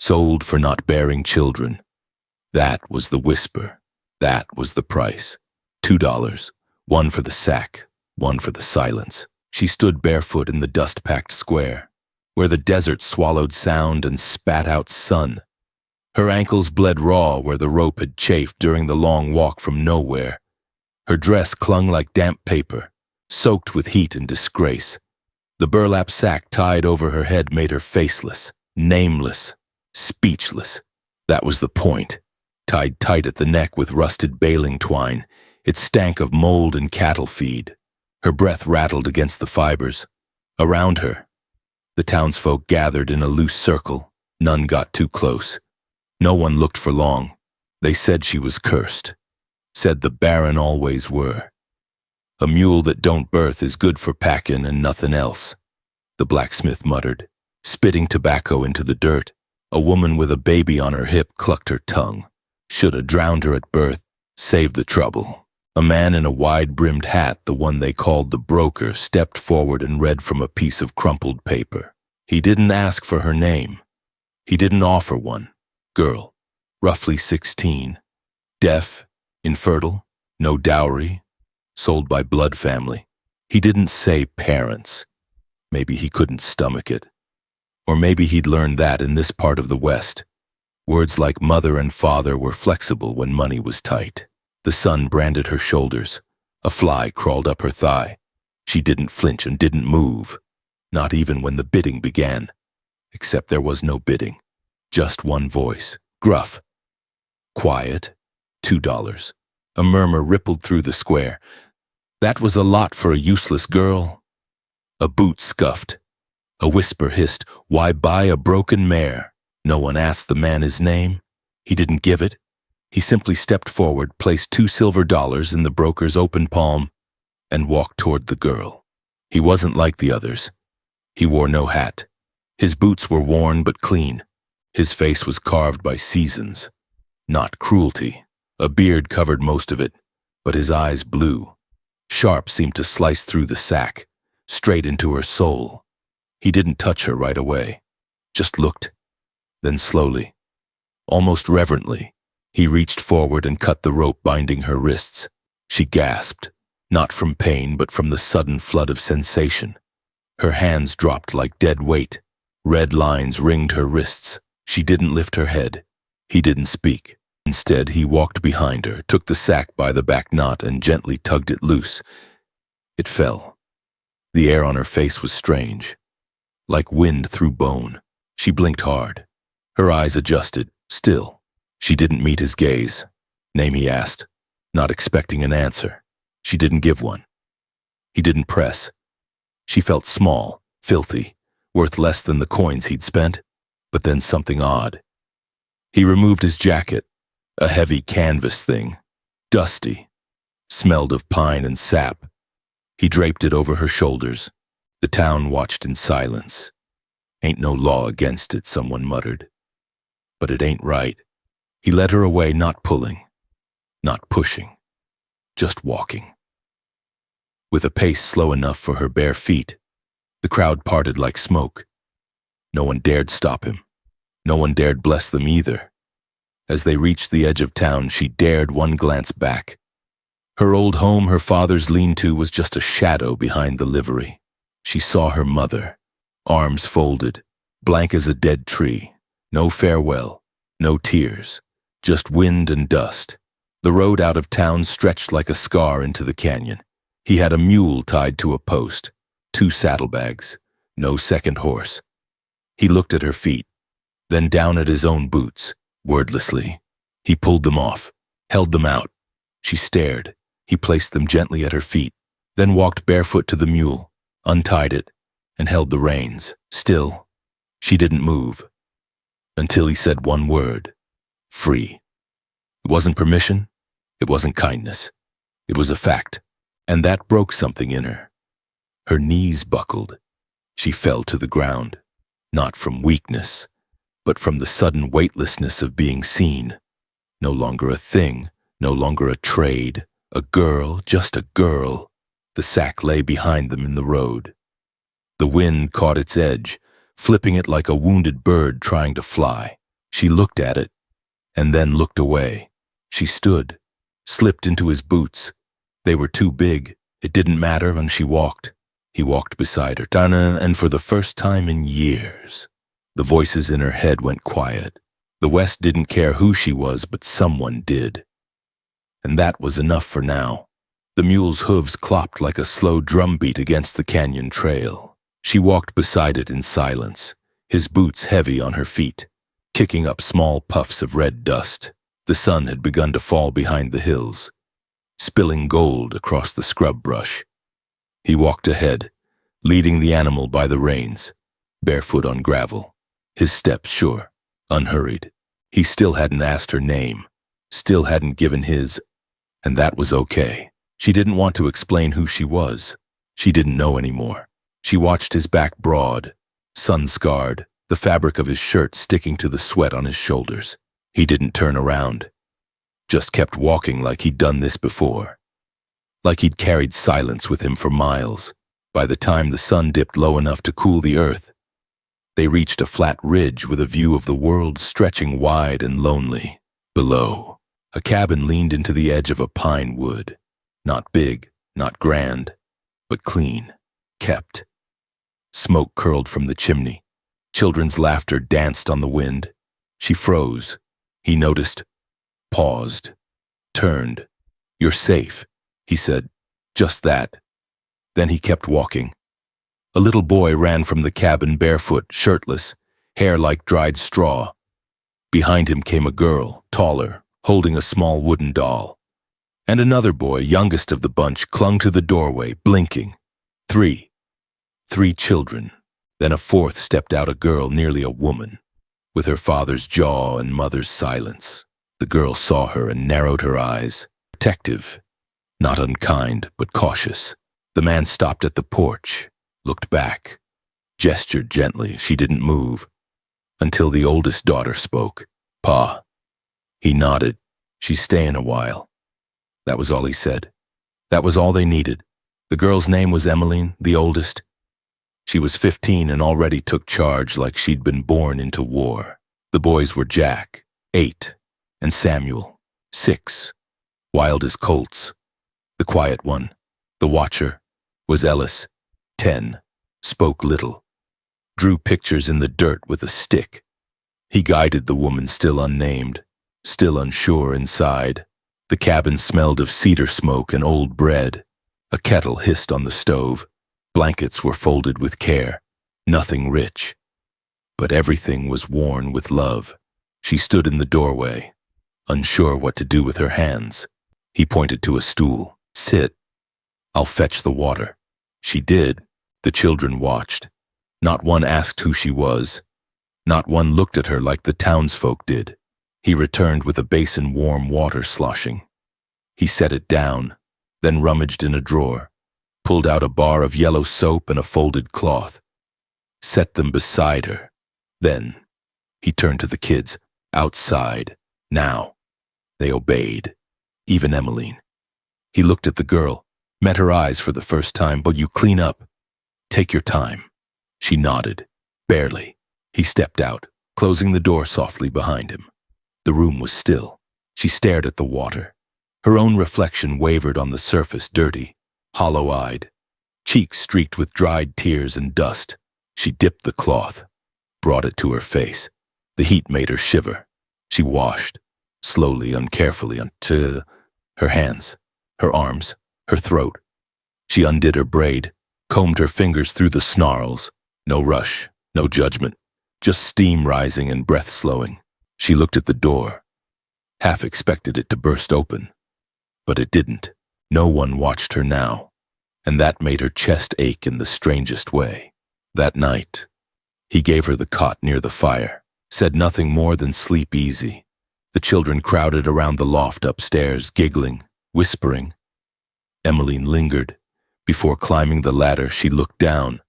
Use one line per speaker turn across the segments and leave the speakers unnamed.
sold for not bearing children. That was the whisper. That was the price. $2, one for the sack, one for the silence. She stood barefoot in the dust-packed square, where the desert swallowed sound and spat out sun. Her ankles bled raw where the rope had chafed during the long walk from nowhere. Her dress clung like damp paper, soaked with heat and disgrace. The burlap sack tied over her head made her faceless, nameless, speechless. That was the point. Tied tight at the neck with rusted baling twine, it stank of mold and cattle feed. Her breath rattled against the fibers. Around her, the townsfolk gathered in a loose circle. None got too close. No one looked for long. They said she was cursed. Said the barren always were. A mule that don't birth is good for packin' and nothing else, the blacksmith muttered, spitting tobacco into the dirt. A woman with a baby on her hip clucked her tongue. Shoulda drowned her at birth, saved the trouble. A man in a wide-brimmed hat, the one they called the broker, stepped forward and read from a piece of crumpled paper. He didn't ask for her name. He didn't offer one. Girl, roughly 16, deaf, infertile, no dowry, sold by blood family. He didn't say parents. Maybe he couldn't stomach it. Or maybe he'd learned that in this part of the West. Words like mother and father were flexible when money was tight. The sun branded her shoulders. A fly crawled up her thigh. She didn't flinch and didn't move, not even when the bidding began. Except there was no bidding. Just one voice, gruff. Quiet, $2. A murmur rippled through the square. That was a lot for a useless girl. A boot scuffed. A whisper hissed, "Why buy a broken mare?" No one asked the man his name. He didn't give it. He simply stepped forward, placed $2 silver in the broker's open palm, and walked toward the girl. He wasn't like the others. He wore no hat. His boots were worn but clean. His face was carved by seasons, not cruelty. A beard covered most of it, but his eyes blue. Sharp seemed to slice through the sack, straight into her soul. He didn't touch her right away, just looked. Then slowly, almost reverently, he reached forward and cut the rope binding her wrists. She gasped, not from pain but from the sudden flood of sensation. Her hands dropped like dead weight. Red lines ringed her wrists. She didn't lift her head. He didn't speak. Instead, he walked behind her, took the sack by the back knot, and gently tugged it loose. It fell. The air on her face was strange, like wind through bone. She blinked hard. Her eyes adjusted, still. She didn't meet his gaze. Name he asked, not expecting an answer. She didn't give one. He didn't press. She felt small, filthy, worth less than the coins he'd spent. But then something odd. He removed his jacket, a heavy canvas thing, dusty, smelled of pine and sap. He draped it over her shoulders. The town watched in silence. Ain't no law against it, someone muttered. But it ain't right. He led her away, not pulling, not pushing, just walking. With a pace slow enough for her bare feet, the crowd parted like smoke. No one dared stop him. No one dared bless them either. As they reached the edge of town, she dared one glance back. Her old home, her father's lean-to, was just a shadow behind the livery. She saw her mother, arms folded, blank as a dead tree. No farewell, no tears, just wind and dust. The road out of town stretched like a scar into the canyon. He had a mule tied to a post, 2 saddlebags, no second horse. He looked at her feet, then down at his own boots, wordlessly. He pulled them off, held them out. She stared. He placed them gently at her feet, then walked barefoot to the mule, untied it, and held the reins. Still, she didn't move, until he said one word, free. It wasn't permission, it wasn't kindness. It was a fact, and that broke something in her. Her knees buckled. She fell to the ground, not from weakness, but from the sudden weightlessness of being seen. No longer a thing, no longer a trade, a girl, just a girl. The sack lay behind them in the road. The wind caught its edge, flipping it like a wounded bird trying to fly. She looked at it, and then looked away. She stood, slipped into his boots. They were too big. It didn't matter, and she walked. He walked beside her, and for the first time in years, the voices in her head went quiet. The West didn't care who she was, but someone did. And that was enough for now. The mule's hooves clopped like a slow drumbeat against the canyon trail. She walked beside it in silence, his boots heavy on her feet, kicking up small puffs of red dust. The sun had begun to fall behind the hills, spilling gold across the scrub brush. He walked ahead, leading the animal by the reins, barefoot on gravel, his steps sure, unhurried. He still hadn't asked her name, still hadn't given his, and that was okay. She didn't want to explain who she was. She didn't know anymore. She watched his back broad, sun-scarred, the fabric of his shirt sticking to the sweat on his shoulders. He didn't turn around, just kept walking like he'd done this before, like he'd carried silence with him for miles. By the time the sun dipped low enough to cool the earth, they reached a flat ridge with a view of the world stretching wide and lonely. Below, a cabin leaned into the edge of a pine wood. Not big, not grand, but clean, kept. Smoke curled from the chimney. Children's laughter danced on the wind. She froze. He noticed, paused, turned. "You're safe," he said. Just that. Then he kept walking. A little boy ran from the cabin barefoot, shirtless, hair like dried straw. Behind him came a girl, taller, holding a small wooden doll. And another boy, youngest of the bunch, clung to the doorway, blinking. Three children. Then a fourth stepped out, a girl, nearly a woman, with her father's jaw and mother's silence. The girl saw her and narrowed her eyes, protective, not unkind, but cautious. The man stopped at the porch, looked back, gestured gently. She didn't move, until the oldest daughter spoke. "Pa." He nodded. "She's staying a while." That was all he said. That was all they needed. The girl's name was Emmeline, the oldest. She was 15 and already took charge like she'd been born into war. The boys were Jack, 8, and Samuel, 6, wild as colts. The quiet one, the watcher, was Ellis, 10, spoke little, drew pictures in the dirt with a stick. He guided the woman still unnamed, still unsure inside. The cabin smelled of cedar smoke and old bread. A kettle hissed on the stove. Blankets were folded with care. Nothing rich, but everything was worn with love. She stood in the doorway, unsure what to do with her hands. He pointed to a stool. "Sit. I'll fetch the water." She did. The children watched. Not one asked who she was. Not one looked at her like the townsfolk did. He returned with a basin, warm water sloshing. He set it down, then rummaged in a drawer, pulled out a bar of yellow soap and a folded cloth, set them beside her. Then he turned to the kids. "Outside, now." They obeyed, even Emmeline. He looked at the girl, met her eyes for the first time. "But you clean up. Take your time." She nodded, barely. He stepped out, closing the door softly behind him. The room was still. She stared at the water. Her own reflection wavered on the surface, dirty, hollow-eyed, cheeks streaked with dried tears and dust. She dipped the cloth, brought it to her face. The heat made her shiver. She washed, slowly, uncarefully, onto her hands, her arms, her throat. She undid her braid, combed her fingers through the snarls. No rush, no judgment, just steam rising and breath slowing. She looked at the door, half expected it to burst open. But it didn't. No one watched her now, and that made her chest ache in the strangest way. That night, he gave her the cot near the fire, said nothing more than sleep easy. The children crowded around the loft upstairs, giggling, whispering. Emmeline lingered. Before climbing the ladder, she looked down.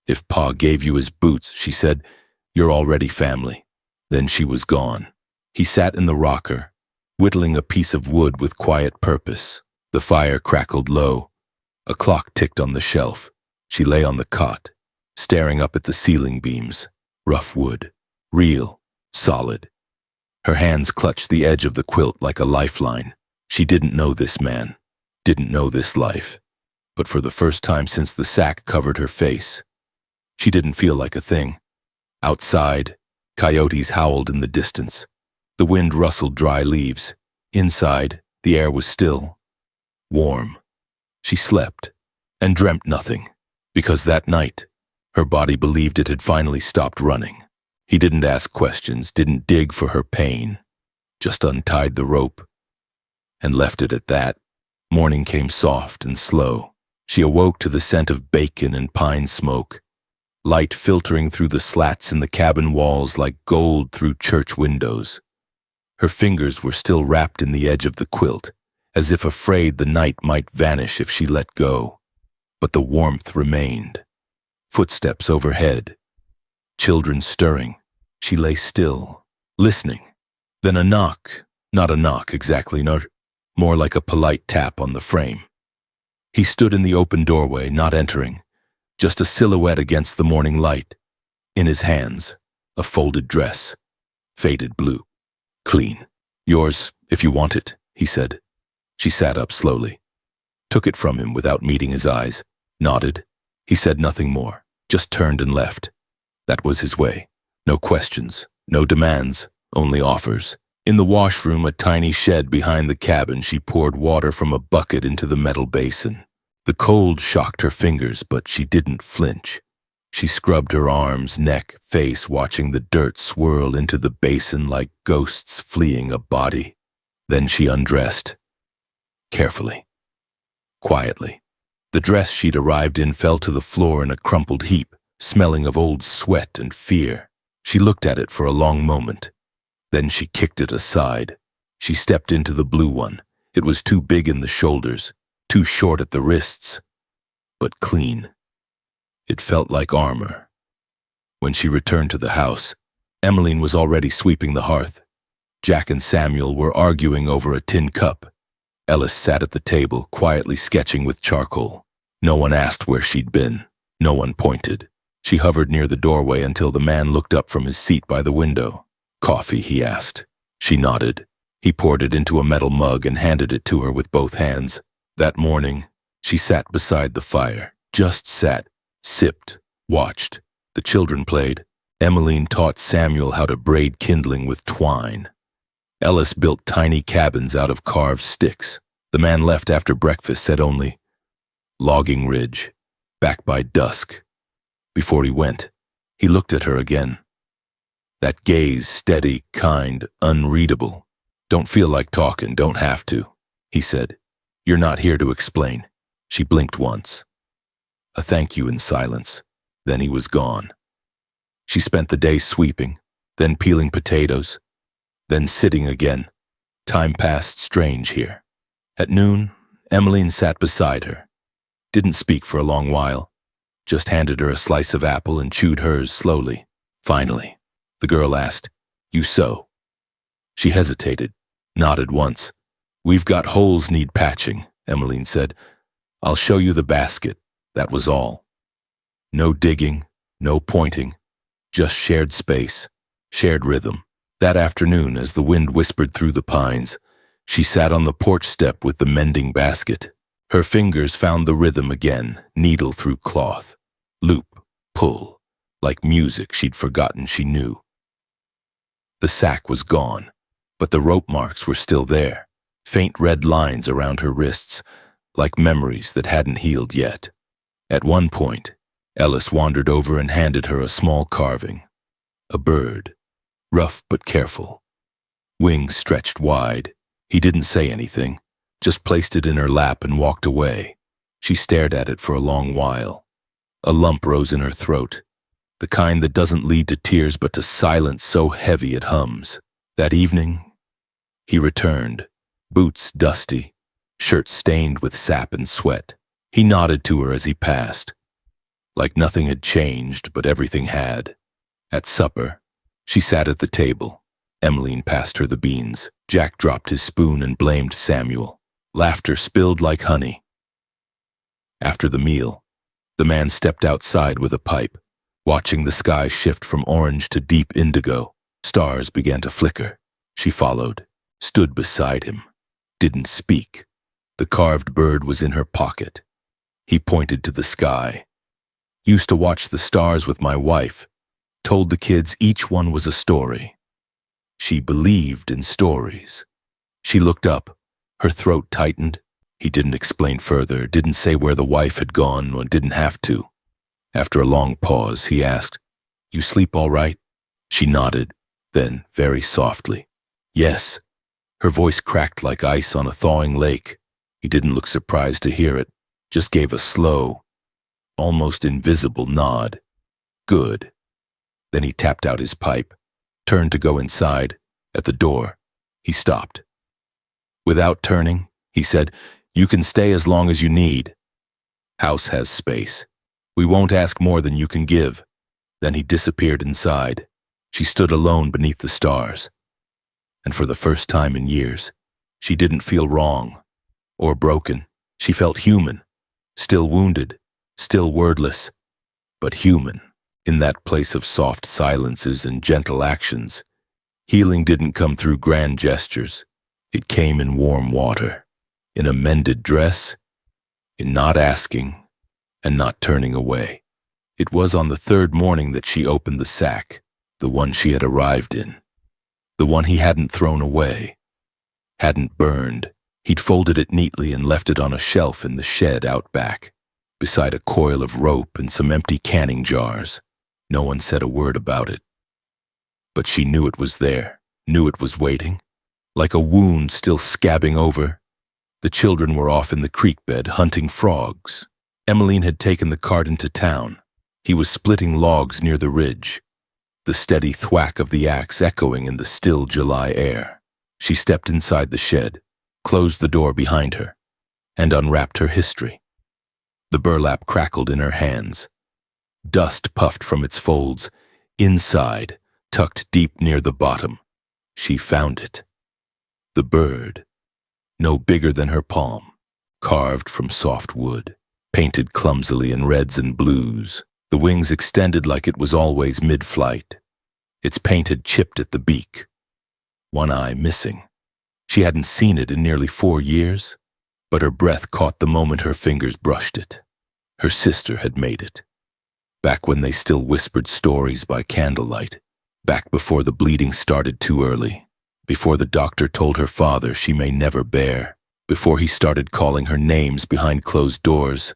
"If Pa gave you his boots," she said, "you're already family." Then she was gone. He sat in the rocker, whittling a piece of wood with quiet purpose. The fire crackled low. A clock ticked on the shelf. She lay on the cot, staring up at the ceiling beams. Rough wood, real, solid. Her hands clutched the edge of the quilt like a lifeline. She didn't know this man, didn't know this life. But for the first time since the sack covered her face, she didn't feel like a thing. Outside, coyotes howled in the distance. The wind rustled dry leaves. Inside, the air was still, warm. She slept and dreamt nothing, because that night, her body believed it had finally stopped running. He didn't ask questions, didn't dig for her pain, just untied the rope and left it at that. Morning came soft and slow. She awoke to the scent of bacon and pine smoke, light filtering through the slats in the cabin walls like gold through church windows. Her fingers were still wrapped in the edge of the quilt, as if afraid the night might vanish if she let go. But the warmth remained. Footsteps overhead. Children stirring. She lay still, listening. Then a knock. Not a knock exactly, no, more like a polite tap on the frame. He stood in the open doorway, not entering, just a silhouette against the morning light. In his hands, a folded dress, faded blue. Clean. Yours, if you want it, he said. She sat up slowly, took it from him without meeting his eyes, nodded. He said nothing more, just turned and left. That was his way. No questions, no demands, only offers. In the washroom, a tiny shed behind the cabin, she poured water from a bucket into the metal basin. The cold shocked her fingers, but she didn't flinch. She scrubbed her arms, neck, face, watching the dirt swirl into the basin like ghosts fleeing a body. Then she undressed. Carefully. Quietly. The dress she'd arrived in fell to the floor in a crumpled heap, smelling of old sweat and fear. She looked at it for a long moment. Then she kicked it aside. She stepped into the blue one. It was too big in the shoulders, too short at the wrists, but clean. It felt like armor. When she returned to the house, Emmeline was already sweeping the hearth. Jack and Samuel were arguing over a tin cup. Ellis sat at the table, quietly sketching with charcoal. No one asked where she'd been. No one pointed. She hovered near the doorway until the man looked up from his seat by the window. Coffee, he asked. She nodded. He poured it into a metal mug and handed it to her with both hands. That morning, she sat beside the fire. Just sat, sipped, watched. The children played. Emmeline taught Samuel how to braid kindling with twine. Ellis built tiny cabins out of carved sticks. The man left after breakfast said only, "Logging ridge, back by dusk." Before he went, he looked at her again. That gaze, steady, kind, unreadable. "Don't feel like talking, don't have to," he said. "You're not here to explain." She blinked once. A thank you in silence. Then he was gone. She spent the day sweeping, then peeling potatoes, then sitting again. Time passed strange here. At noon, Emmeline sat beside her. Didn't speak for a long while. Just handed her a slice of apple and chewed hers slowly. Finally, the girl asked, "You sew?" She hesitated, nodded once. "We've got holes need patching," Emmeline said. "I'll show you the basket." That was all. No digging, no pointing, just shared space, shared rhythm. That afternoon, as the wind whispered through the pines, she sat on the porch step with the mending basket. Her fingers found the rhythm again, needle through cloth. Loop, pull, like music she'd forgotten she knew. The sack was gone, but the rope marks were still there, faint red lines around her wrists, like memories that hadn't healed yet. At one point, Ellis wandered over and handed her a small carving. A bird, rough but careful. Wings stretched wide. He didn't say anything, just placed it in her lap and walked away. She stared at it for a long while. A lump rose in her throat, the kind that doesn't lead to tears but to silence so heavy it hums. That evening, he returned, boots dusty, shirt stained with sap and sweat. He nodded to her as he passed, like nothing had changed, but everything had. At supper, she sat at the table. Emmeline passed her the beans. Jack dropped his spoon and blamed Samuel. Laughter spilled like honey. After the meal, the man stepped outside with a pipe, watching the sky shift from orange to deep indigo. Stars began to flicker. She followed, stood beside him, didn't speak. The carved bird was in her pocket. He pointed to the sky. Used to watch the stars with my wife. Told the kids each one was a story. She believed in stories. She looked up. Her throat tightened. He didn't explain further, didn't say where the wife had gone, or didn't have to. After a long pause, he asked, "You sleep all right?" She nodded, then, very softly, "Yes." Her voice cracked like ice on a thawing lake. He didn't look surprised to hear it, just gave a slow, almost invisible nod. "Good." Then he tapped out his pipe, turned to go inside. At the door, he stopped. Without turning, he said, "You can stay as long as you need. House has space. We won't ask more than you can give." Then he disappeared inside. She stood alone beneath the stars. And for the first time in years, she didn't feel wrong or broken. She felt human, still wounded, still wordless, but human. In that place of soft silences and gentle actions, healing didn't come through grand gestures. It came in warm water, in a mended dress, in not asking and not turning away. It was on the third morning that she opened the sack, the one she had arrived in, the one he hadn't thrown away, hadn't burned. He'd folded it neatly and left it on a shelf in the shed out back, beside a coil of rope and some empty canning jars. No one said a word about it. But she knew it was there, knew it was waiting, like a wound still scabbing over. The children were off in the creek bed hunting frogs. Emmeline had taken the cart into town. He was splitting logs near the ridge, the steady thwack of the axe echoing in the still July air. She stepped inside the shed, closed the door behind her, and unwrapped her history. The burlap crackled in her hands. Dust puffed from its folds. Inside, tucked deep near the bottom, she found it. The bird, no bigger than her palm, carved from soft wood, painted clumsily in reds and blues. The wings extended like it was always mid-flight. Its paint had chipped at the beak, one eye missing. She hadn't seen it in nearly 4 years, but her breath caught the moment her fingers brushed it. Her sister had made it. Back when they still whispered stories by candlelight, back before the bleeding started too early, before the doctor told her father she may never bear, before he started calling her names behind closed doors.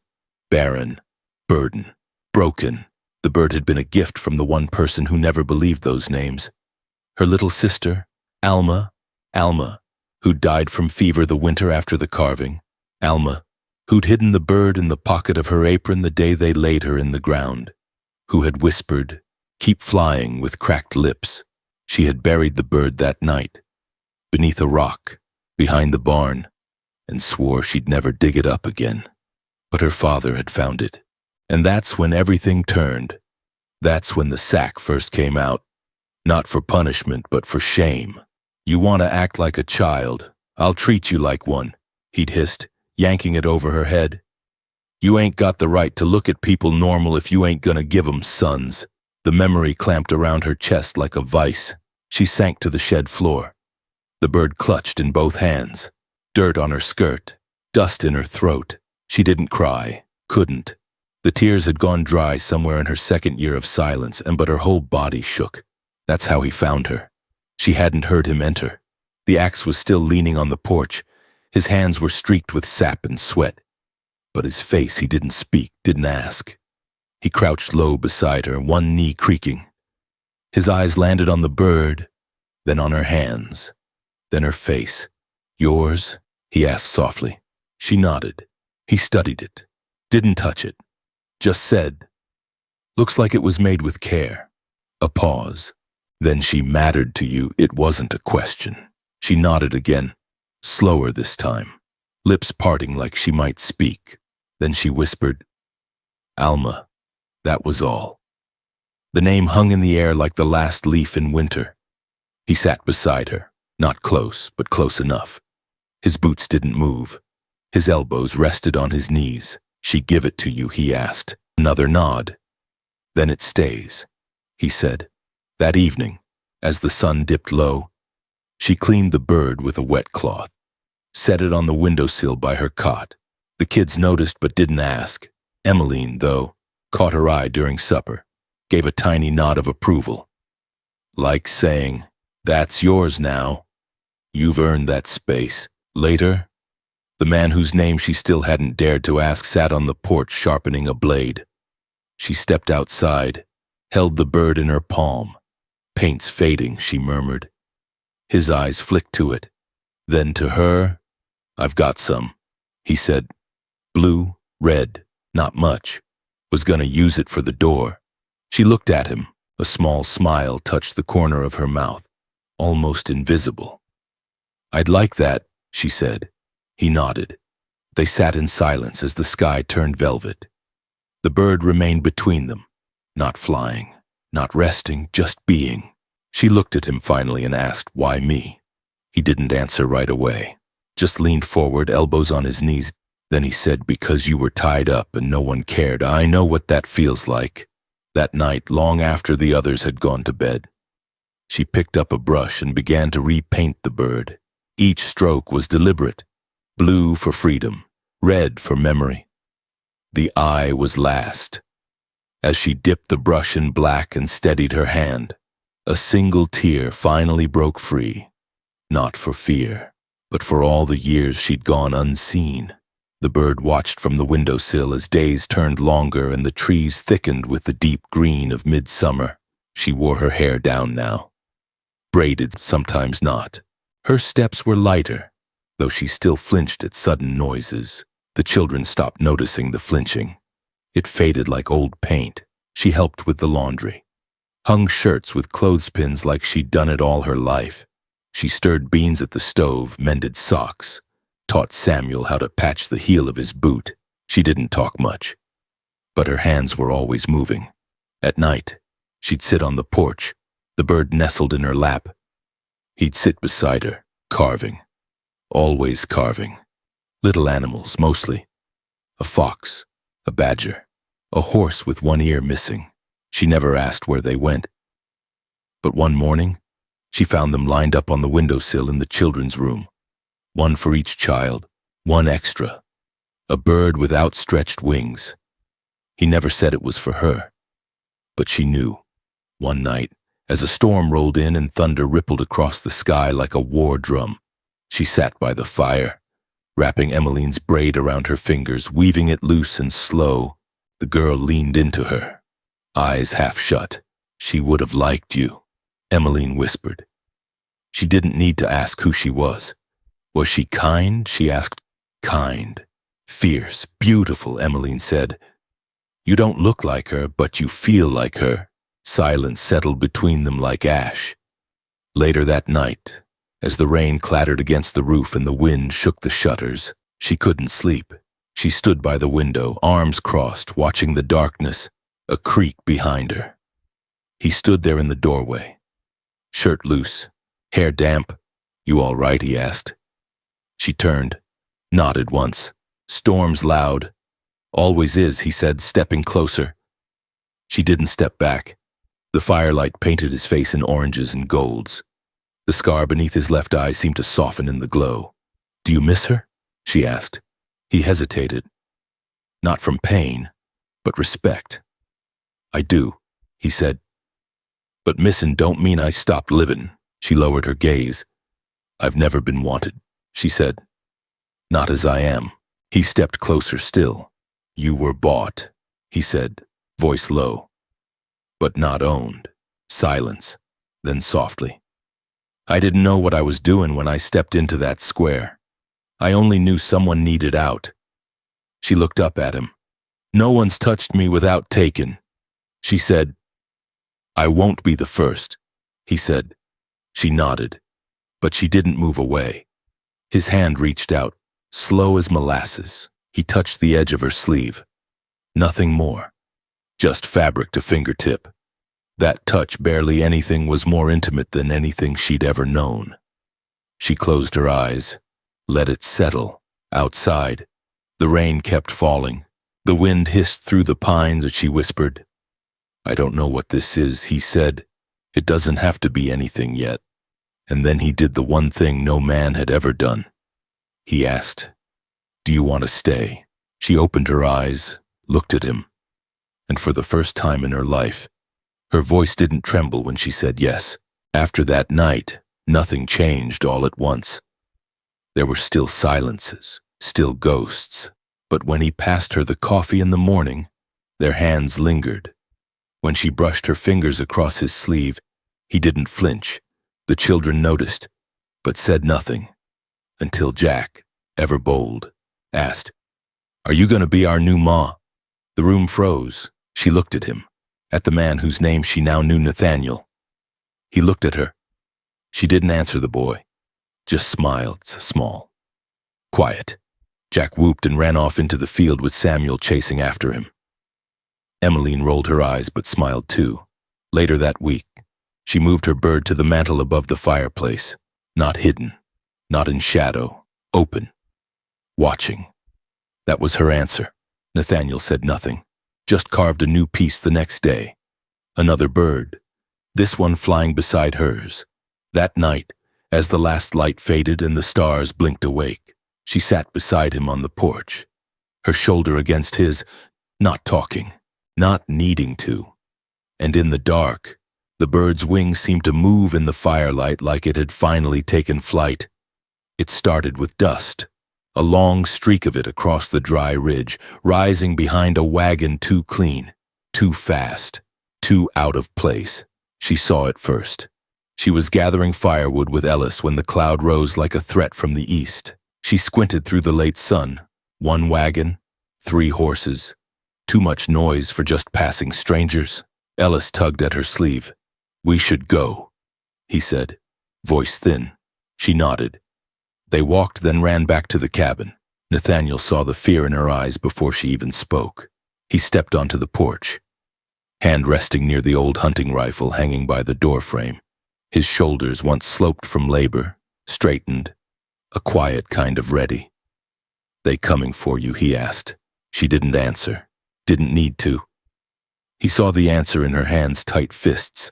Barren, burden, broken. The bird had been a gift from the one person who never believed those names. Her little sister, Alma, who'd died from fever the winter after the carving. Alma, who'd hidden the bird in the pocket of her apron the day they laid her in the ground, who had whispered, "Keep flying," with cracked lips. She had buried the bird that night, beneath a rock, behind the barn, and swore she'd never dig it up again. But her father had found it. And that's when everything turned. That's when the sack first came out. Not for punishment, but for shame. "You want to act like a child. I'll treat you like one," he'd hissed, yanking it over her head. "You ain't got the right to look at people normal if you ain't gonna give 'em sons." The memory clamped around her chest like a vice. She sank to the shed floor. The bird clutched in both hands. Dirt on her skirt, dust in her throat. She didn't cry, couldn't. The tears had gone dry somewhere in her second year of silence, but her whole body shook. That's how he found her. She hadn't heard him enter. The axe was still leaning on the porch. His hands were streaked with sap and sweat. But his face, he didn't speak, didn't ask. He crouched low beside her, one knee creaking. His eyes landed on the bird, then on her hands, then her face. "Yours?" he asked softly. She nodded. He studied it, didn't touch it, just said, "Looks like it was made with care." A pause. "Then she mattered to you, it wasn't a question." She nodded again, slower this time, lips parting like she might speak. Then she whispered, "Alma." That was all. The name hung in the air like the last leaf in winter. He sat beside her, not close, but close enough. His boots didn't move. His elbows rested on his knees. "She give it to you?" he asked. Another nod. "Then it stays," he said. That evening, as the sun dipped low, She cleaned the bird with a wet cloth, set it on the windowsill by her cot. The kids noticed but didn't ask. Emmeline, though, caught her eye during supper, gave a tiny nod of approval, like saying, "That's yours now. You've earned that space." Later, the man whose name she still hadn't dared to ask sat on the porch sharpening a blade. She stepped outside, held the bird in her palm. "Paint's fading," she murmured. His eyes flicked to it, then to her. "I've got some," he said. "Blue, red, not much. Was gonna use it for the door." She looked at him. A small smile touched the corner of her mouth, almost invisible. "I'd like that," she said. He nodded. They sat in silence as the sky turned velvet. The bird remained between them, not flying, not resting, just being. She looked at him finally and asked, "Why me?" He didn't answer right away, just leaned forward, elbows on his knees. Then he said, "Because you were tied up and no one cared. I know what that feels like." That night, long after the others had gone to bed, she picked up a brush and began to repaint the bird. Each stroke was deliberate. Blue for freedom, red for memory. The eye was last. As she dipped the brush in black and steadied her hand, a single tear finally broke free. Not for fear, but for all the years she'd gone unseen. The bird watched from the windowsill as days turned longer and the trees thickened with the deep green of midsummer. She wore her hair down now, braided, sometimes not. Her steps were lighter, though she still flinched at sudden noises. The children stopped noticing the flinching. It faded like old paint. She helped with the laundry, hung shirts with clothespins like she'd done it all her life. She stirred beans at the stove, mended socks, taught Samuel how to patch the heel of his boot. She didn't talk much, but her hands were always moving. At night, she'd sit on the porch, the bird nestled in her lap. He'd sit beside her, carving, always carving. Little animals, mostly. A fox, a badger, a horse with one ear missing. She never asked where they went. But one morning, she found them lined up on the windowsill in the children's room. One for each child, one extra. A bird with outstretched wings. He never said it was for her, but she knew. One night, as a storm rolled in and thunder rippled across the sky like a war drum, she sat by the fire, wrapping Emmeline's braid around her fingers, weaving it loose and slow. The girl leaned into her, eyes half shut. "She would have liked you," Emmeline whispered. She didn't need to ask who she was. Was she kind? She asked. Kind, fierce, beautiful, Emmeline said. "You don't look like her, but you feel like her." Silence settled between them like ash. Later that night, as the rain clattered against the roof and the wind shook the shutters, she couldn't sleep. She stood by the window, arms crossed, watching the darkness, a creak behind her. He stood there in the doorway, shirt loose, hair damp. "You all right?" he asked. She turned, nodded once. "Storm's loud." "Always is," he said, stepping closer. She didn't step back. The firelight painted his face in oranges and golds. The scar beneath his left eye seemed to soften in the glow. "Do you miss her?" she asked. He hesitated. Not from pain, but respect. "I do," he said. "But missin' don't mean I stopped livin'." She lowered her gaze. "I've never been wanted," she said. "Not as I am." He stepped closer still. "You were bought," he said, voice low, "but not owned." Silence, then softly. "I didn't know what I was doing when I stepped into that square. I only knew someone needed out." She looked up at him. "No one's touched me without taking," she said. "I won't be the first," he said. She nodded, but she didn't move away. His hand reached out, slow as molasses. He touched the edge of her sleeve. Nothing more, just fabric to fingertip. That touch, barely anything, was more intimate than anything she'd ever known. She closed her eyes, let it settle. Outside, the rain kept falling. The wind hissed through the pines as she whispered. "I don't know what this is," he said. "It doesn't have to be anything yet." And then he did the one thing no man had ever done. He asked, "Do you want to stay?" She opened her eyes, looked at him, and for the first time in her life, her voice didn't tremble when she said yes. After that night, nothing changed all at once. There were still silences, still ghosts, but when he passed her the coffee in the morning, their hands lingered. When she brushed her fingers across his sleeve, he didn't flinch. The children noticed, but said nothing, until Jack, ever bold, asked, "Are you going to be our new ma?" The room froze. She looked at him, at the man whose name she now knew, Nathaniel. He looked at her. She didn't answer the boy, just smiled, small. Quiet. Jack whooped and ran off into the field with Samuel chasing after him. Emmeline rolled her eyes but smiled too. Later that week, she moved her bird to the mantel above the fireplace, not hidden, not in shadow, open, watching. That was her answer. Nathaniel said nothing, just carved a new piece the next day. Another bird, this one flying beside hers. That night, as the last light faded and the stars blinked awake, she sat beside him on the porch, her shoulder against his, not talking, not needing to. And in the dark, the bird's wings seemed to move in the firelight like it had finally taken flight. It started with dust, a long streak of it across the dry ridge, rising behind a wagon too clean, too fast, too out of place. She saw it first. She was gathering firewood with Ellis when the cloud rose like a threat from the east. She squinted through the late sun. 1 wagon, 3 horses, too much noise for just passing strangers. Ellis tugged at her sleeve. "We should go," he said, voice thin. She nodded. They walked, then ran back to the cabin. Nathaniel saw the fear in her eyes before she even spoke. He stepped onto the porch, hand resting near the old hunting rifle hanging by the doorframe. His shoulders, once sloped from labor, straightened, a quiet kind of ready. "They coming for you?" he asked. She didn't answer, didn't need to. He saw the answer in her hands' tight fists,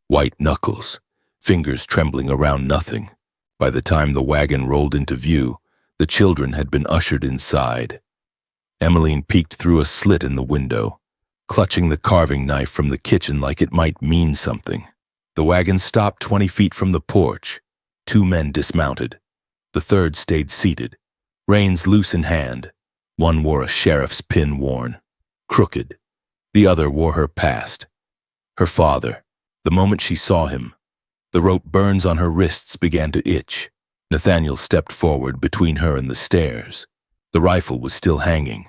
white knuckles, fingers trembling around nothing. By the time the wagon rolled into view, the children had been ushered inside. Emmeline peeked through a slit in the window, clutching the carving knife from the kitchen like it might mean something. The wagon stopped 20 feet from the porch. 2 men dismounted. The third stayed seated, reins loose in hand. One wore a sheriff's pin worn, crooked. The other wore her past. Her father. The moment she saw him, the rope burns on her wrists began to itch. Nathaniel stepped forward between her and the stairs. The rifle was still hanging.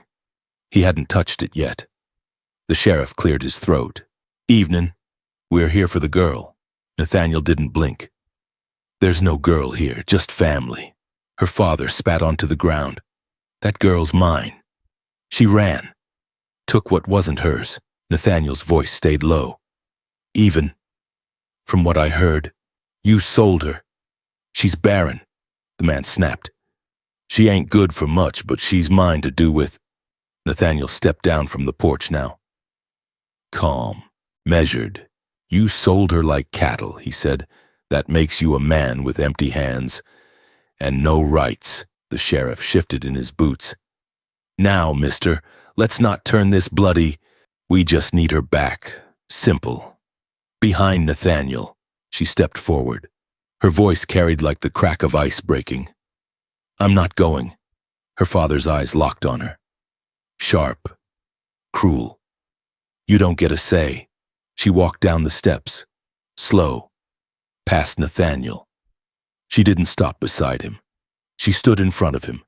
He hadn't touched it yet. The sheriff cleared his throat. "Evening. We're here for the girl." Nathaniel didn't blink. "There's no girl here, just family." Her father spat onto the ground. "That girl's mine. She ran. Took what wasn't hers." Nathaniel's voice stayed low. "Even, from what I heard, you sold her. She's barren." The man snapped. "She ain't good for much, but she's mine to do with." Nathaniel stepped down from the porch now. Calm, measured. "You sold her like cattle," he said. "That makes you a man with empty hands and no rights." The sheriff shifted in his boots. "Now, mister, let's not turn this bloody. We just need her back. Simple." Behind Nathaniel, she stepped forward. Her voice carried like the crack of ice breaking. "I'm not going." Her father's eyes locked on her. Sharp, cruel. "You don't get a say." She walked down the steps, slow, past Nathaniel. She didn't stop beside him. She stood in front of him,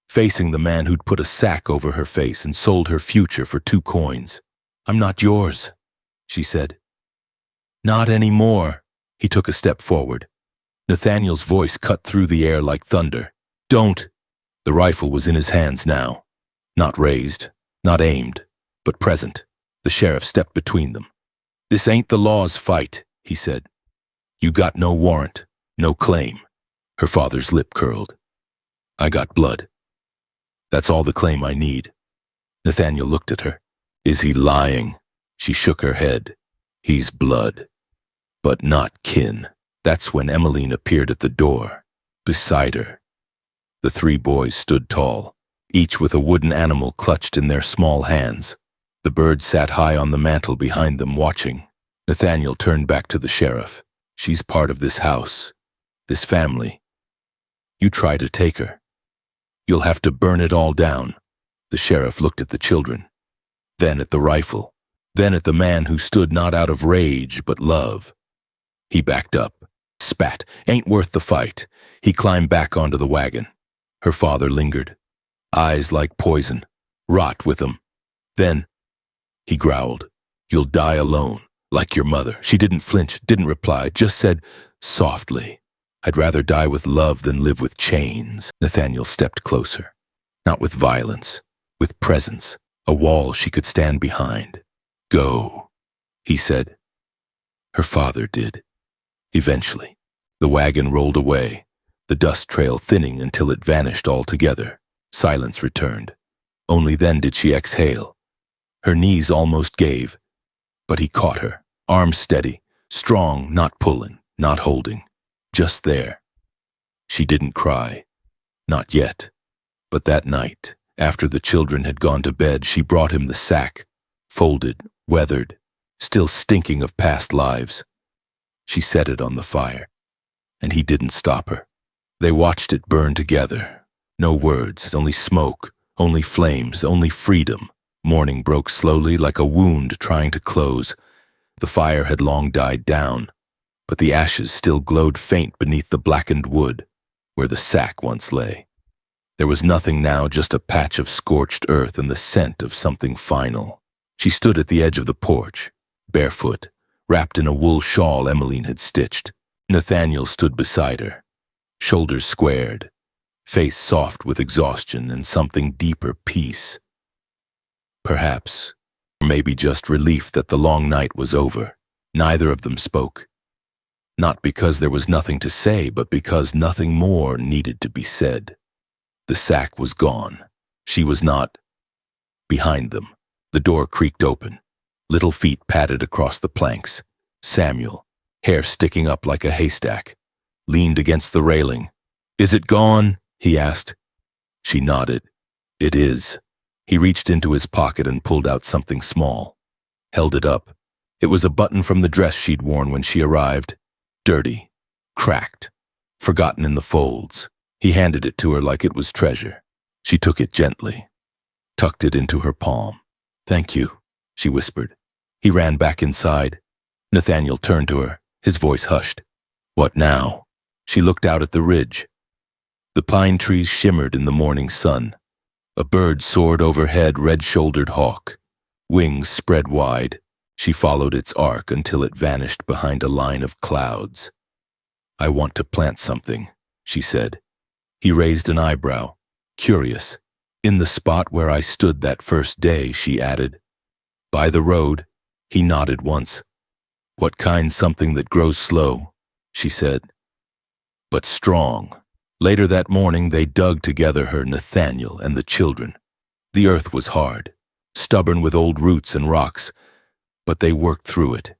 facing the man who'd put a sack over her face and sold her future for 2 coins. "I'm not yours," she said. "Not anymore." He took a step forward. Nathaniel's voice cut through the air like thunder. "Don't." The rifle was in his hands now. Not raised, not aimed, but present. The sheriff stepped between them. "This ain't the law's fight," he said. "You got no warrant, no claim." Her father's lip curled. "I got blood. That's all the claim I need." Nathaniel looked at her. "Is he lying?" She shook her head. "He's blood, but not kin." That's when Emmeline appeared at the door. Beside her, the three boys stood tall, each with a wooden animal clutched in their small hands. The bird sat high on the mantel behind them, watching. Nathaniel turned back to the sheriff. She's part of this house, this family. You try to take her, you'll have to burn it all down. The sheriff looked at the children, then at the rifle, then at the man who stood not out of rage but love. He backed up, spat, "Ain't worth the fight." He climbed back onto the wagon. Her father lingered, eyes like poison, rot with them. Then he growled, "You'll die alone, like your mother." She didn't flinch, didn't reply, just said softly, "I'd rather die with love than live with chains." Nathaniel stepped closer, not with violence, with presence, a wall she could stand behind. "Go," he said. Her father did. Eventually, the wagon rolled away, the dust trail thinning until it vanished altogether. Silence returned. Only then did she exhale. Her knees almost gave, but he caught her, arms steady, strong, not pulling, not holding, just there. She didn't cry, not yet, but that night, after the children had gone to bed, she brought him the sack, folded, weathered, still stinking of past lives. She set it on the fire, and he didn't stop her. They watched it burn together. No words, only smoke, only flames, only freedom. Morning broke slowly like a wound trying to close. The fire had long died down, but the ashes still glowed faint beneath the blackened wood, where the sack once lay. There was nothing now, just a patch of scorched earth and the scent of something final. She stood at the edge of the porch, barefoot, wrapped in a wool shawl Emmeline had stitched. Nathaniel stood beside her, shoulders squared, face soft with exhaustion and something deeper, peace. Perhaps, or maybe just relief that the long night was over. Neither of them spoke. Not because there was nothing to say, but because nothing more needed to be said. The sack was gone. She was not. Behind them, the door creaked open. Little feet padded across the planks. Samuel, hair sticking up like a haystack, leaned against the railing. "Is it gone?" he asked. She nodded. "It is." He reached into his pocket and pulled out something small, held it up. It was a button from the dress she'd worn when she arrived. Dirty, cracked, forgotten in the folds. He handed it to her like it was treasure. She took it gently, tucked it into her palm. "Thank you," she whispered. He ran back inside. Nathaniel turned to her, his voice hushed. "What now?" She looked out at the ridge. The pine trees shimmered in the morning sun. A bird soared overhead, red-shouldered hawk. Wings spread wide. She followed its arc until it vanished behind a line of clouds. "I want to plant something," she said. He raised an eyebrow, curious. "In the spot where I stood that first day," she added. "By the road." He nodded once. "What kind? Something that grows slow," she said, "but strong." Later that morning, they dug together, her, Nathaniel, and the children. The earth was hard, stubborn with old roots and rocks, but they worked through it.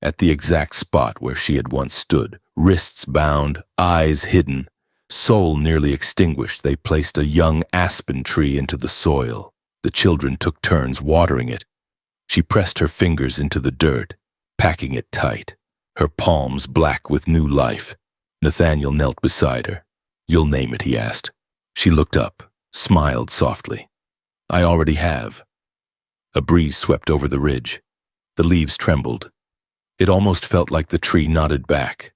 At the exact spot where she had once stood, wrists bound, eyes hidden, soul nearly extinguished, they placed a young aspen tree into the soil. The children took turns watering it. She pressed her fingers into the dirt, packing it tight, her palms black with new life. Nathaniel knelt beside her. "You'll name it," he asked. She looked up, smiled softly. "I already have." A breeze swept over the ridge. The leaves trembled. It almost felt like the tree nodded back.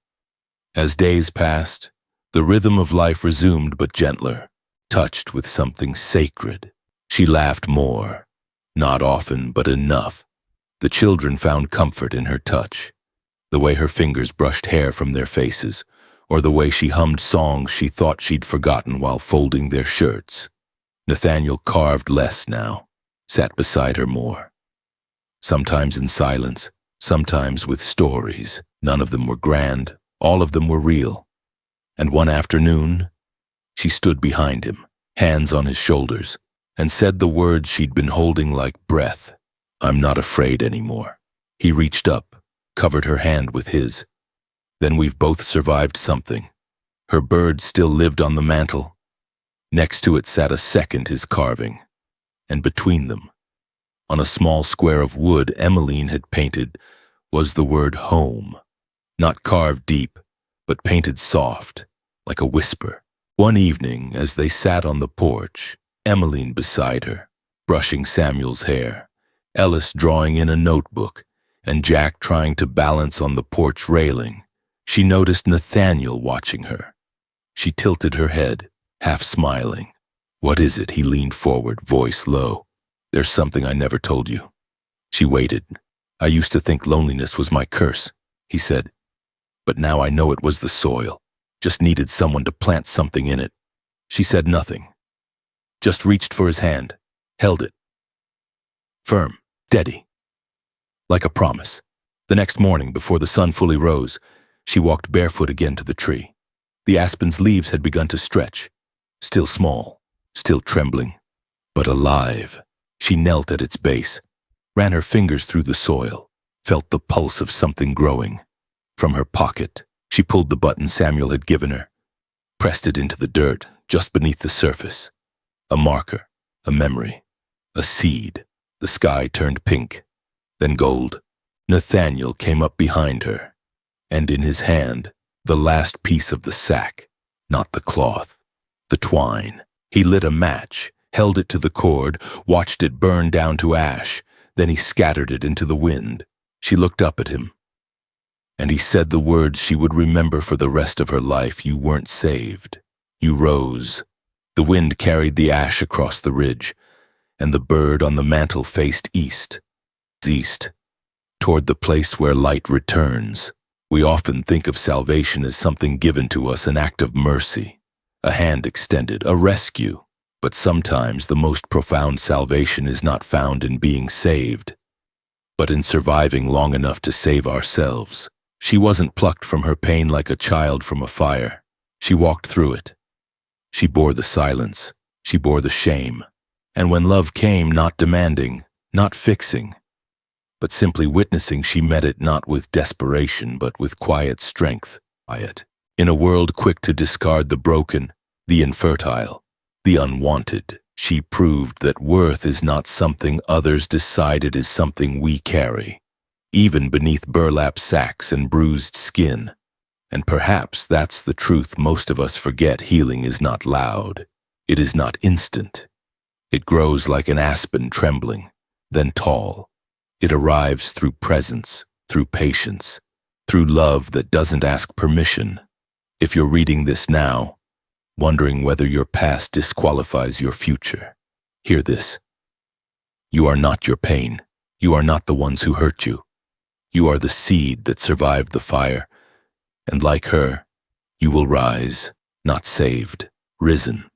As days passed, the rhythm of life resumed, but gentler, touched with something sacred. She laughed more, not often, but enough. The children found comfort in her touch, the way her fingers brushed hair from their faces, or the way she hummed songs she thought she'd forgotten while folding their shirts. Nathaniel carved less now, sat beside her more. Sometimes in silence, sometimes with stories. None of them were grand, all of them were real. And one afternoon, she stood behind him, hands on his shoulders, and said the words she'd been holding like breath. "I'm not afraid anymore." He reached up, covered her hand with his. Then we've both survived something. Her bird still lived on the mantel. Next to it sat a second his carving. And between them, on a small square of wood Emmeline had painted, was the word home. Not carved deep, but painted soft, like a whisper. One evening, as they sat on the porch, Emmeline beside her, brushing Samuel's hair, Ellis drawing in a notebook, and Jack trying to balance on the porch railing, she noticed Nathaniel watching her. She tilted her head, half smiling. "What is it?" He leaned forward, voice low. "There's something I never told you." She waited. "I used to think loneliness was my curse," he said. "But now I know it was the soil. Just needed someone to plant something in it." She said nothing. Just reached for his hand, held it. Firm, steady. Like a promise. The next morning, before the sun fully rose, she walked barefoot again to the tree. The aspen's leaves had begun to stretch. Still small, still trembling, but alive. She knelt at its base, ran her fingers through the soil, felt the pulse of something growing. From her pocket, she pulled the button Samuel had given her, pressed it into the dirt just beneath the surface. A marker, a memory, a seed. The sky turned pink, then gold. Nathaniel came up behind her, and in his hand, the last piece of the sack, not the cloth, the twine. He lit a match, held it to the cord, watched it burn down to ash, then he scattered it into the wind. She looked up at him, and he said the words she would remember for the rest of her life. "You weren't saved. You rose." The wind carried the ash across the ridge, and the bird on the mantel faced east, toward the place where light returns. We often think of salvation as something given to us, an act of mercy, a hand extended, a rescue. But sometimes the most profound salvation is not found in being saved, but in surviving long enough to save ourselves. She wasn't plucked from her pain like a child from a fire. She walked through it. She bore the silence. She bore the shame. And when love came, not demanding, not fixing, but simply witnessing, she met it not with desperation, but with quiet strength. In a world quick to discard the broken, the infertile, the unwanted, she proved that worth is not something others decide, it is something we carry, even beneath burlap sacks and bruised skin. And perhaps that's the truth most of us forget. Healing is not loud. It is not instant. It grows like an aspen, trembling, then tall. It arrives through presence, through patience, through love that doesn't ask permission. If you're reading this now, wondering whether your past disqualifies your future, hear this. You are not your pain. You are not the ones who hurt you. You are the seed that survived the fire, and like her, you will rise, not saved, risen.